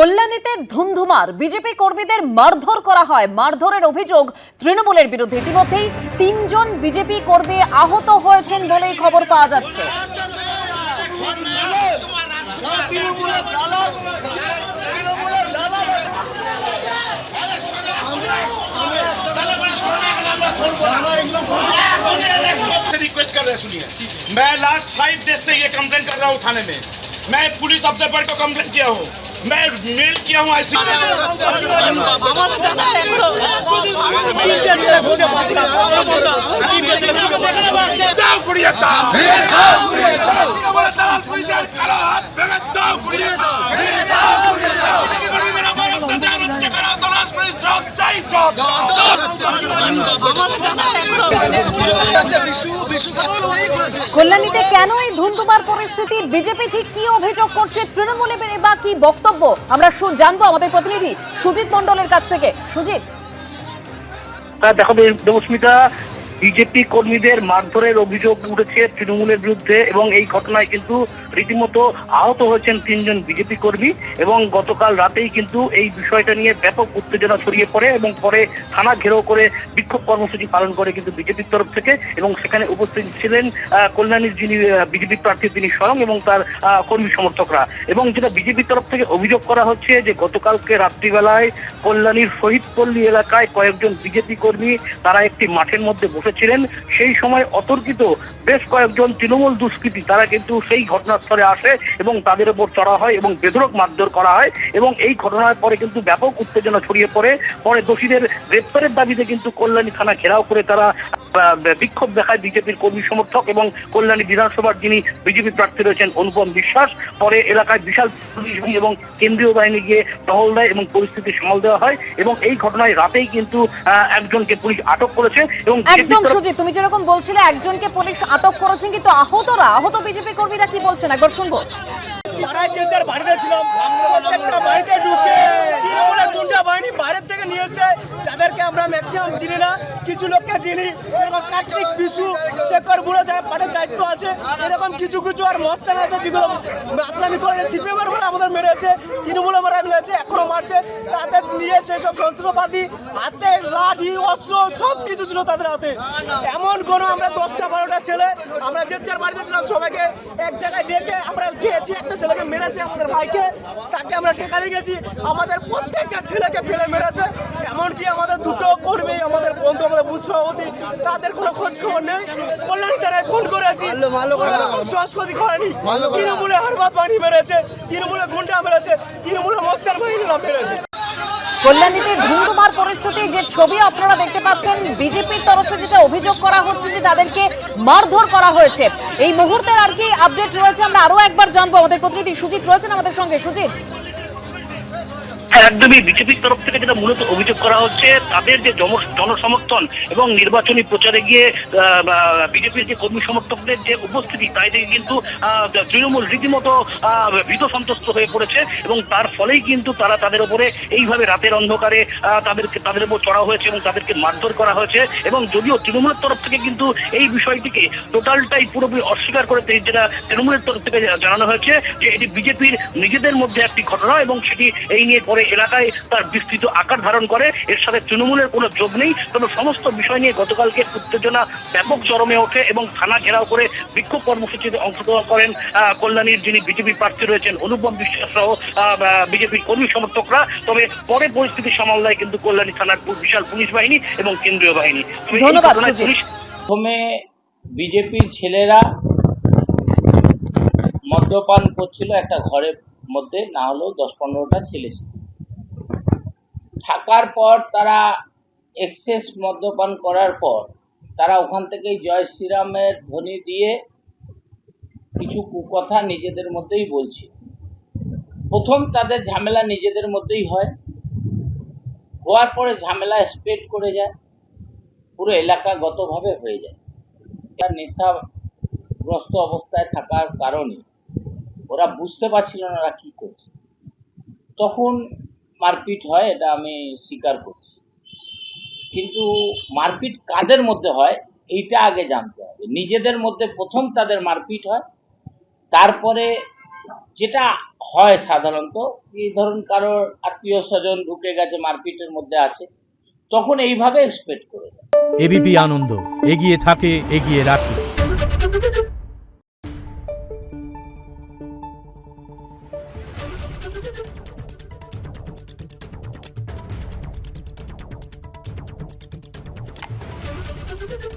কল্যাণীতে ধুন্ধুমার, BJP কর্মীদের মারধর করা হয়। মারধরের অভিযোগ তৃণমূলের বিরুদ্ধে। ইতিমধ্যেই ৩ জন বিজেপি কর্মী আহত হয়েছেন বলেই খবর পাওয়া যাচ্ছে। रिक्वेस्ट कर रहे सुनिए, मैं लास्ट 5 डेज से ये कंप्लेन कर रहा हूँ थाने में। मैं पुलिस अफसर पर को कंप्लेन किया हूँ, मैं मेल किया हूँ ऐसी কল্যাণীতে কেন এই ধুন্ধুমার পরিস্থিতি? বিজেপি ঠিক কি অভিযোগ করছে? তৃণমূলের বা কি বক্তব্য আমরা জানবো আমাদের প্রতিনিধি সুজিত মণ্ডলের কাছ থেকে। সুজিত, দেখো দেবস্মিতা, বিজেপি কর্মীদের মারধরের অভিযোগ উঠেছে তৃণমূলের বিরুদ্ধে এবং এই ঘটনায় কিন্তু রীতিমতো আহত হয়েছেন ৩ জন বিজেপি কর্মী এবং গতকাল রাতেই কিন্তু এই বিষয়টা নিয়ে ব্যাপক উত্তেজনা ছড়িয়ে পড়ে এবং পরে থানা ঘেরাও করে বিক্ষোভ কর্মসূচি পালন করে কিন্তু বিজেপির তরফ থেকে। এবং সেখানে উপস্থিত ছিলেন কল্যাণীর যিনি বিজেপি প্রার্থী তিনি স্বয়ং এবং তার কর্মী সমর্থকরা। এবং যেটা বিজেপির তরফ থেকে অভিযোগ করা হচ্ছে যে গতকালকে রাত্রিবেলায় কল্যাণীর শহীদপল্লী এলাকায় কয়েকজন বিজেপি কর্মী তারা একটি মাঠের মধ্যে ছিলেন। সেই সময় অতর্কিত বেশ কয়েকজন তৃণমূল দুষ্কৃতী তারা কিন্তু সেই ঘটনাস্থলে আসে এবং তাদের উপর চড়া হয় এবং বেধড়ক মারধর করা হয়। এবং এই ঘটনার পরে কিন্তু ব্যাপক উত্তেজনা ছড়িয়ে পড়ে। পরে দোষীদের গ্রেপ্তারের দাবিতে কিন্তু কল্যাণী থানা ঘেরাও করে তারা বিক্ষোভ দেখায় বিজেপির কর্মী সমর্থক এবং কল্যাণী বিধানসভার যিনি বিজেপি প্রার্থী রয়েছেন অনুপম বিশ্বাস। পরে এলাকায় বিশাল পুলিশ এবং কেন্দ্রীয় বাহিনী গিয়ে টহল দেয় এবং পরিস্থিতি সামাল দেওয়া হয়। এবং এই ঘটনায় রাতেই কিন্তু একজনকে পুলিশ আটক করেছে। এবং একদম সুজিত, তুমি যেরকম বলছিলে একজনকে পুলিশ আটক করেছেন, কিন্তু আহত বিজেপি কর্মীরা কি বলছেন একবার শুনবো। বাড়িতে ছিলাম, প্রত্যেকটা বাড়িতে ঢুকে তৃণমূলের গুন্ডা বাহিনী বাইরের থেকে নিয়ে এসে, যাদেরকে আমরা ম্যাক্সিমাম চিনি না, কিছু লোককে চিনি, এরকম কার্তিক, বিশু, শেখর বুড়ো যায় পাটের দায়িত্ব আছে, এরকম কিছু কিছু আর মস্তান আছে যেগুলো মাতলামি করে সিপিএমের বলে আমাদের মেরেছে, তৃণমূলের মারা মেরেছে, এখনো মারছে। তাদের নিয়ে সেসব যন্ত্রপাতি হাতে, লাঠি, অস্ত্র সব কিছু ছিল তাদের হাতে। এমন কোনো আমরা 10টা-12টা ছেলে আমরা যে যার বাড়িতে ছিলাম সবাইকে এক জায়গায় ডেকে আমরা গিয়েছি। একটা ছেলেকে মেরেছে আমাদের ভাইকে, তাকে আমরা ঠেকাতে গেছি, আমাদের প্রত্যেকটা ছেলেকে ফেলে মেরেছে। এমনকি আমাদের দুটো কর্মী, আমাদের বন্ধু, আমাদের বুথ সভাপতি, তাদের কোনো খোঁজ খবর নেই। কল্যাণী তারাই ফোন করেছি, সংস্কৃতি করেনি। তৃণমূলে হারবাদ বাহিনী মেরেছে, তৃণমূলে গুন্ডা মেরেছে, তৃণমূলে মস্তান বাহিনীরা মেরেছে। কল্যাণীতে ধুন্ধুমার পরিস্থিতি যে ছবি আপনারা দেখতে পাচ্ছেন, বিজেপির তরফে যেটা অভিযোগ করা হচ্ছে যে তাদেরকে মারধর করা হয়েছে। এই মুহূর্তের আর কি আপডেট রয়েছে আমরা আরো একবার জানবো। আমাদের প্রতিনিধি সুজিত রয়েছেন আমাদের সঙ্গে। সুজিত, একদমই বিজেপির তরফ থেকে যেটা মূলত অভিযোগ করা হচ্ছে, তাদের যে জনসমর্থন এবং নির্বাচনী প্রচারে গিয়ে বিজেপির যে কর্মী সমর্থকদের যে উপস্থিতি, তাই থেকে কিন্তু তৃণমূল রীতিমতো ভীত সন্ত্রস্ত হয়ে পড়েছে এবং তার ফলেই কিন্তু তারা তাদের উপরে এইভাবে রাতের অন্ধকারে তাদের উপর চড়া হয়েছে এবং তাদেরকে মারধর করা হয়েছে। এবং যদিও তৃণমূলের তরফ থেকে কিন্তু এই বিষয়টিকে টোটালটাই পুরোপুরি অস্বীকার করে যেটা তৃণমূলের তরফ থেকে জানানো হয়েছে যে এটি বিজেপির নিজেদের মধ্যে একটি ঘটনা এবং সেটি এই নিয়ে পরে এলাকায় তার বিস্তৃত আকার ধারণ করে। এর সাথে তৃণমূলের কোনো যোগ নেই। তবে সমস্ত বিষয় নিয়ে গতকালকে উত্তেজনা ব্যাপক চরমে ওঠে এবং থানা ঘেরাও করে বিক্ষোভ কর্মসূচিতে অংশগ্রহণ করেন কল্যাণীর যিনি বিজেপি প্রার্থী রয়েছেন অনুপম বিশ্বাস সহ বিজেপির কর্মী সমর্থকরা। তবে পরে পরিস্থিতি সামাল দেয় কিন্তু কল্যাণী থানার বিশাল পুলিশ বাহিনী এবং কেন্দ্রীয় বাহিনী। প্রথমে বিজেপির ছেলেরা মদ্যপান করছিল একটা ঘরের মধ্যে, না হলেও 10-15টা ছেলে ছিল। থাকার পর তারা এক্সেস মদ্যপান করার পর তারা ওখান থেকে জয় শ্রীরামের ধ্বনি দিয়ে কিছু কুকথা নিজেদের মধ্যেই বলছে। প্রথম তাদের ঝামেলা নিজেদের মধ্যেই হয়, হওয়ার পরে ঝামেলা স্প্রেড করে যায়, পুরো এলাকাগতভাবে হয়ে যায়। নেশাগ্রস্ত অবস্থায় থাকার কারণে ওরা বুঝতে পারছিল না ওরা কি করছে। তখন মারপিট হয়, এটা আমি স্বীকার করছি। কিন্তু মারপিট কাদের মধ্যে হয় এইটা আগে জানতে হবে। নিজেদের মধ্যে প্রথম তাদের মারপিট হয়, তারপরে যেটা হয় সাধারণত, এই ধরুন কারোর আত্মীয় স্বজন ঢুকে গেছে, মারপিটের মধ্যে আছে, তখন এইভাবে এক্সপেক্ট করে দেয়। এবিপি আনন্দ এগিয়ে থাকে, এগিয়ে রাখে। Thank you.